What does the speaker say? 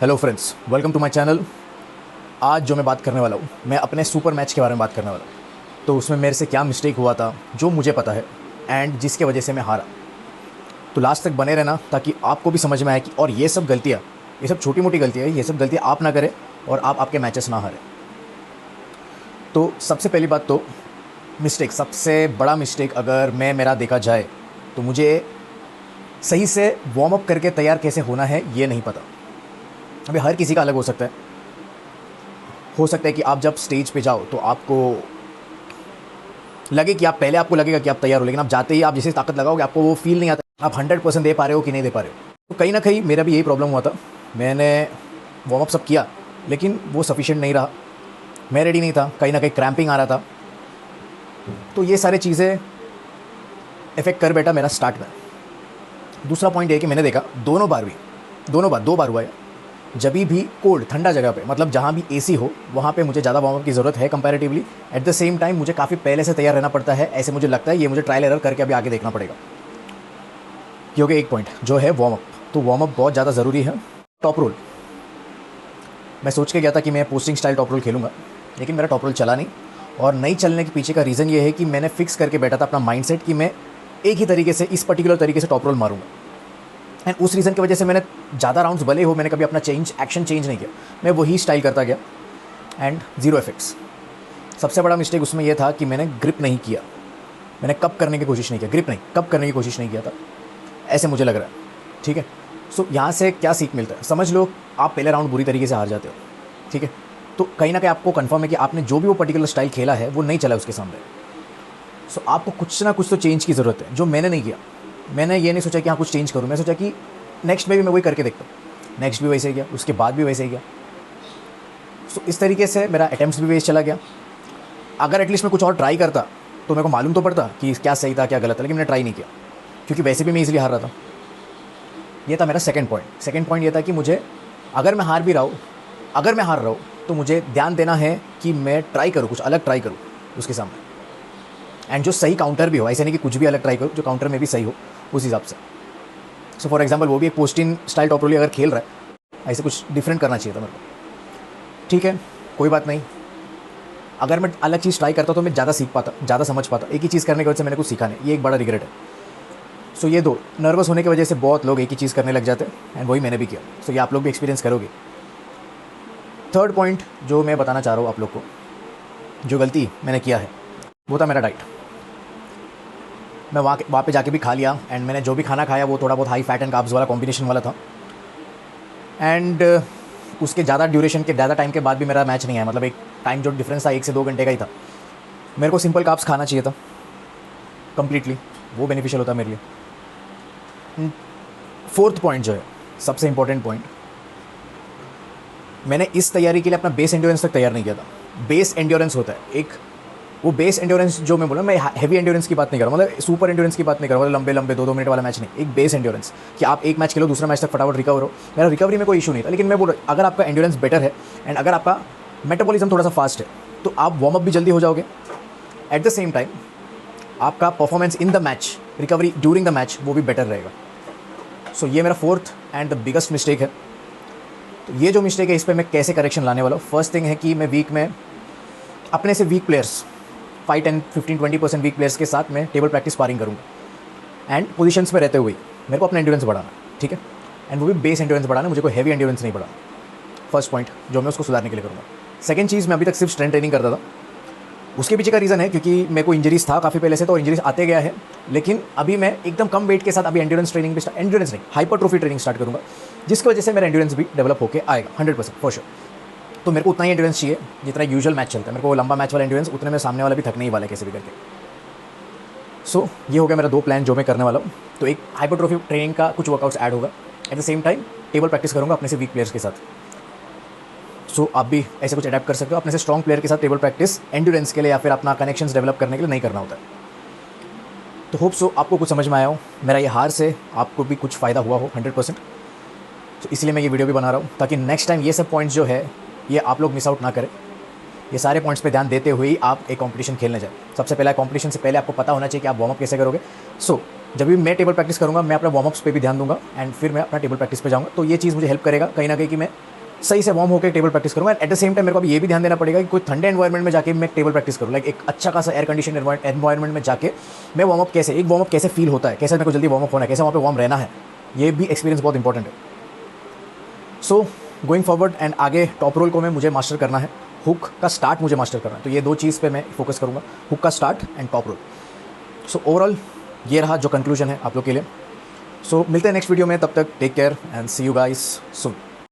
Hello friends, welcome to my channel. आज जो मैं बात करने वाला हूँ, मैं अपने सुपर मैच के बारे में बात करने वाला हूँ। तो उसमें मेरे से क्या मिस्टेक हुआ था जो मुझे पता है एंड जिसके वजह से मैं हारा। तो लास्ट तक बने रहना ताकि आपको भी समझ में आए कि और ये सब गलतियाँ, ये सब छोटी मोटी गलतियाँ, ये सब गलतियाँ आप ना करें और आप आपके मैचेस ना हारें। तो सबसे पहली बात तो मिस्टेक, सबसे बड़ा मिस्टेक अगर मेरा देखा जाए तो मुझे सही से वार्म अप करके तैयार कैसे होना है ये नहीं पता। अभी हर किसी का अलग हो सकता है कि आप जब स्टेज पे जाओ तो आपको लगे कि आप पहले आपको लगेगा कि आप तैयार हो, लेकिन आप जाते ही आप जैसे ताकत लगाओगे आपको वो फील नहीं आता आप 100% दे पा रहे हो कि नहीं दे पा रहे हो। तो कहीं ना कहीं मेरा भी यही प्रॉब्लम हुआ था। मैंने वार्म अप सब किया लेकिन वो सफिशिएंट नहीं रहा, मैं रेडी नहीं था, कहीं ना कहीं क्रैम्पिंग आ रहा था। तो ये सारी चीज़ें इफेक्ट कर बैठा मेरा स्टार्ट में। दूसरा पॉइंट ये कि मैंने देखा दो बार हुआ है, जब भी कोल्ड ठंडा जगह पे, मतलब जहाँ भी एसी हो वहाँ पे मुझे ज़्यादा वार्म अप की ज़रूरत है comparatively. At the same time मुझे काफ़ी पहले से तैयार रहना पड़ता है, ऐसे मुझे लगता है। ये मुझे ट्रायल एरर करके अभी आगे देखना पड़ेगा। क्योंकि एक पॉइंट जो है वार्म अप, तो वार्म अप बहुत ज़्यादा ज़रूरी है। टॉप रोल मैं सोच के गया था कि मैं पोस्टिंग स्टाइल टॉप रोल खेलूँगा, लेकिन मेरा टॉप रोल चला नहीं। और नहीं चलने के पीछे का रीज़न ये है कि मैंने फिक्स करके बैठा था अपना माइंडसेट कि मैं एक ही तरीके से, इस पर्टिकुलर तरीके से टॉप रोल मारूंगा। एंड उस रीज़न की वजह से मैंने ज़्यादा राउंड्स भले हो, मैंने कभी अपना एक्शन चेंज नहीं किया, मैं वही स्टाइल करता गया एंड ज़ीरो इफेक्ट्स। सबसे बड़ा मिस्टेक उसमें यह था कि मैंने ग्रिप नहीं किया, मैंने कप करने की कोशिश नहीं किया, कप करने की कोशिश नहीं किया था, ऐसे मुझे लग रहा है। ठीक है, सो यहाँ से क्या सीख मिलता है, समझ लो आप पहले राउंड बुरी तरीके से हार जाते हो, ठीक है, तो कहीं ना कहीं आपको कंफर्म है कि आपने जो भी वो पर्टिकुलर स्टाइल खेला है वो नहीं चला उसके सामने। सो आपको कुछ ना कुछ तो चेंज की ज़रूरत है, जो मैंने नहीं किया। मैंने ये नहीं सोचा कि हाँ कुछ चेंज करूँ, मैं सोचा कि नेक्स्ट में भी मैं वही करके देखता हूँ। नेक्स्ट भी वैसे ही गया, उसके बाद भी वैसे ही गया। सो इस तरीके से मेरा अटेम्प्ट्स भी वेस्ट चला गया। अगर एटलीस्ट मैं कुछ और ट्राई करता तो मेरे को मालूम तो पड़ता कि क्या सही था क्या गलत था, लेकिन मैंने ट्राई नहीं किया क्योंकि वैसे भी मैं इसलिए हार रहा था। ये था मेरा सेकंड पॉइंट ये था कि मुझे, अगर मैं हार रहा हूँ तो मुझे ध्यान देना है कि मैं ट्राई करूँ, कुछ अलग ट्राई करूँ उसके सामने, एंड जो सही काउंटर भी हो। ऐसे नहीं कि कुछ भी अलग ट्राई करो, जो काउंटर में भी सही हो उस हिसाब से। सो फॉर एग्जांपल वो भी एक पोस्टिंग स्टाइल टॉप रोल अगर खेल रहा है, ऐसे कुछ डिफरेंट करना चाहिए था मेरे को। ठीक है, कोई बात नहीं। अगर मैं अलग चीज़ ट्राई करता तो मैं ज़्यादा सीख पाता, ज़्यादा समझ पाता। एक ही चीज़ करने की वजह से मैंने कुछ सीखा नहीं, ये एक बड़ा रिग्रेट है। सो ये दो, नर्वस होने की वजह से बहुत लोग एक ही चीज़ करने लग जाते हैं एंड वही मैंने भी किया। सो ये आप लोग भी एक्सपीरियंस करोगे। थर्ड पॉइंट जो मैं बताना चाह रहा हूँ आप लोग को, जो गलती मैंने किया है वो था मेरा डाइट। मैं वहाँ पे जाके भी खा लिया एंड मैंने जो भी खाना खाया वो थोड़ा बहुत हाई फैट एंड कार्ब्स वाला कॉम्बिनेशन वाला था। एंड उसके ज़्यादा ड्यूरेशन के, ज़्यादा टाइम के बाद भी मेरा मैच नहीं आया, मतलब एक टाइम जो डिफरेंस था 1 से 2 घंटे का ही था। मेरे को सिंपल कार्ब्स खाना चाहिए था कम्प्लीटली, वो बेनिफिशियल होता मेरे लिए। फोर्थ पॉइंट जो है सबसे इंपॉर्टेंट पॉइंट, मैंने इस तैयारी के लिए अपना बेस एंड्योरेंस तक तैयार नहीं किया था। बेस एंड्योरेंस होता है एक, वो बेस एंड्योरेंस जो मैं बोला, मैं हैवी एंड्योरेंस की बात नहीं कर रहा हूँ, मतलब सुपर एंड्योरेंस की बात नहीं कर रहा हूँ, मतलब लंबे 2-2 मिनट वाला मैच नहीं। एक बेस एंड्योरेंस कि आप एक मैच खेलो, दूसरा मैच तक फटाफट रिकवर हो। मेरा रिकवरी में कोई इशू नहीं था, लेकिन मैं बोल रहा, अगर आपका एंड्योरेंस बेटर है एंड अगर आपका मेटाबॉलिज्म थोड़ा सा फास्ट है तो आप वार्म अप भी जल्दी हो जाओगे। एट द सेम टाइम आपका performance in the match, recovery during the match, वो भी बेटर रहेगा। सो ये मेरा fourth and the biggest mistake है। तो ये जो मिस्टेक है इस पर मैं कैसे करेक्शन लाने वाला हूँ। फर्स्ट थिंग है कि मैं वीक में अपने से वीक प्लेयर्स, 5-10-15-20% वीक प्लेयर्स के साथ मैं टेबल प्रैक्टिस स्पारिंग करूँगा एंड पोजीशंस में रहते हुए मेरे को अपना एंड्योरेंस बढ़ाना, ठीक है, एंड वो भी बेस एंड्योरेंस बढ़ाना, मुझे कोई हैवी एंड्योरेंस नहीं बढ़ाना। फर्स्ट पॉइंट जो मैं उसको सुधारने के लिए करूँगा। सेकंड चीज़, मैं अभी तक सिर्फ स्ट्रेंथ ट्रेनिंग करता था। उसके पीछे का रीज़न है क्योंकि मेरे को इंजरीज था काफ़ी पहले से, तो इंजरीज आते गया है, लेकिन अभी मैं एकदम कम वेट के साथ अभी एंड्योरेंस ट्रेनिंग भी, एंड्योरेंस नहीं, हाइपरट्रोफी ट्रेनिंग स्टार्ट करूँगा, जिसकी वजह से मेरा एंड्योरेंस भी डेवलप होकर आएगा 100% फॉर श्योर। तो मेरे को उतना ही एंड्योरेंस चाहिए जितना यूजुअल मैच चलता है। मेरे को लंबा मैच वाला एंड्योरेंस उतने में सामने वाला भी थकने ही वाला है कैसे भी करके। सो ये हो गया मेरा 2 प्लान जो मैं करने वाला हूँ। तो एक हाइपरट्रोफी ट्रेनिंग का कुछ वर्कआउट्स ऐड होगा, at the same time table practice करूँगा अपने से वीक प्लेयर्स के साथ। सो आप भी ऐसे कुछ अडेप्ट कर सकते हो। अपने से स्ट्रॉन्ग प्लेयर के साथ टेबल प्रैक्टिस एंड्योरेंस के लिए या फिर अपना कनेक्शंस डेवलप करने के लिए नहीं करना होता है। तो होप सो आपको कुछ समझ में आया हो, मेरा ये हार से आपको भी कुछ फ़ायदा हुआ हो 100%। तो इसलिए मैं ये वीडियो भी बना रहा हूँ ताकि नेक्स्ट टाइम ये सब पॉइंट्स जो है ये आप लोग मिस आउट ना करें। ये सारे पॉइंट्स पे ध्यान देते हुए ही आप एक कंपटीशन खेलने जाए। सबसे पहला कंपटीशन से पहले आपको पता होना चाहिए कि आप वार्म अप कैसे करोगे। सो जब भी मैं टेबल प्रैक्टिस करूँगा मैं अपना वार्म अप्स पे भी ध्यान दूंगा एंड फिर मैं अपना टेबल प्रैक्टिस पे जाऊँगा। तो ये चीज़ मुझे हेल्प करेगा कहीं ना कहीं कि मैं सही से वार्म होकर टेबल प्रैक्टिस करूँगा। एट द सेम टाइम मेरे को अभी ये भी ध्यान देना पड़ेगा कि कोई ठंडे एनवायरनमेंट में जाके मैं टेबल प्रैक्टिस करूँ, लाइक एक अच्छा खासा एयर कंडीशन एनवायरनमेंट में जाके मैं वार्म अप एक वार्म अप कैसे फील होता है, कैसे मेरे को जल्दी वार्म अप होना है, कैसे वहाँ पे वार्म रहना है, ये भी एक्सपीरियंस बहुत इंपॉर्टेंट है। सो गोइंग फॉरवर्ड एंड आगे टॉप रोल को मुझे मास्टर करना है, हुक का स्टार्ट मुझे मास्टर करना है, तो ये 2 चीज़ पे मैं फोकस करूँगा, हुक का start and top roll. So overall ये रहा जो कंक्लूजन है आप लोग के लिए। सो मिलते हैं नेक्स्ट वीडियो में, तब तक take care and see you guys soon.